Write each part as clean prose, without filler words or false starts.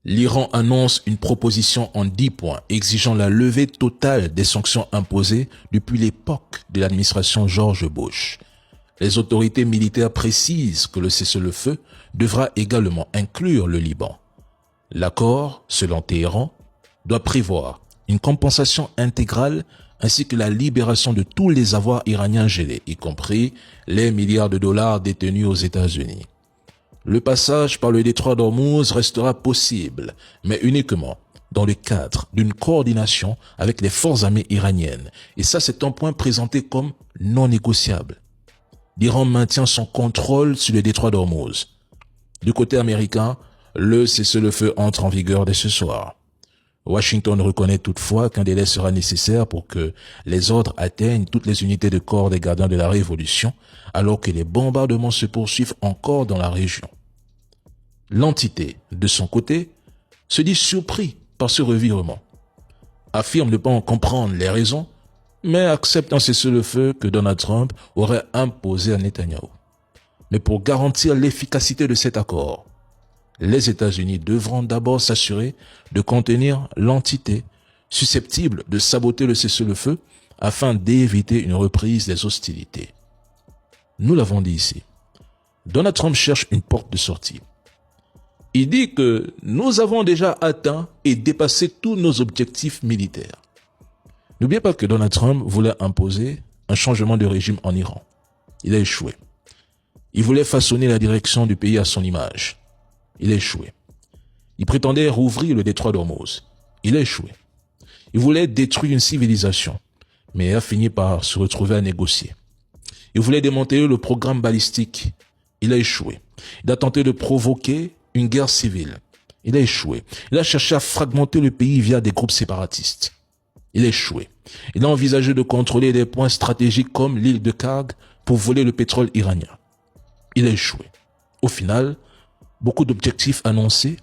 L'Iran annonce une proposition en 10 points exigeant la levée totale des sanctions imposées depuis l'époque de l'administration George Bush. Les autorités militaires précisent que le cessez-le-feu devra également inclure le Liban. L'accord, selon Téhéran, doit prévoir une compensation intégrale ainsi que la libération de tous les avoirs iraniens gelés, y compris les milliards de dollars détenus aux États-Unis. Le passage par le détroit d'Ormuz restera possible, mais uniquement dans le cadre d'une coordination avec les forces armées iraniennes. Et ça, c'est un point présenté comme non négociable. L'Iran maintient son contrôle sur le détroit d'Ormuz. Du côté américain, le cessez-le-feu entre en vigueur dès ce soir. Washington reconnaît toutefois qu'un délai sera nécessaire pour que les ordres atteignent toutes les unités de corps des gardiens de la Révolution, alors que les bombardements se poursuivent encore dans la région. L'entité, de son côté, se dit surpris par ce revirement, affirme ne pas en comprendre les raisons, mais accepte un cessez-le-feu que Donald Trump aurait imposé à Netanyahou. Mais pour garantir l'efficacité de cet accord, les États-Unis devront d'abord s'assurer de contenir l'entité susceptible de saboter le cessez-le-feu afin d'éviter une reprise des hostilités. Nous l'avons dit ici, Donald Trump cherche une porte de sortie. Il dit que nous avons déjà atteint et dépassé tous nos objectifs militaires. N'oubliez pas que Donald Trump voulait imposer un changement de régime en Iran. Il a échoué. Il voulait façonner la direction du pays à son image. Il a échoué. Il prétendait rouvrir le détroit d'Ormuz. Il a échoué. Il voulait détruire une civilisation, mais a fini par se retrouver à négocier. Il voulait démanteler le programme balistique. Il a échoué. Il a tenté de provoquer une guerre civile. Il a échoué. Il a cherché à fragmenter le pays via des groupes séparatistes. Il a échoué. Il a envisagé de contrôler des points stratégiques comme l'île de Karg pour voler le pétrole iranien. Il a échoué. Au final, beaucoup d'objectifs annoncés,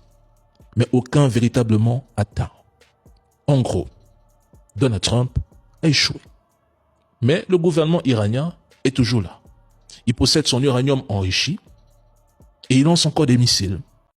mais aucun véritablement atteint. En gros, Donald Trump a échoué. Mais le gouvernement iranien est toujours là. Il possède son uranium enrichi et il lance encore des missiles.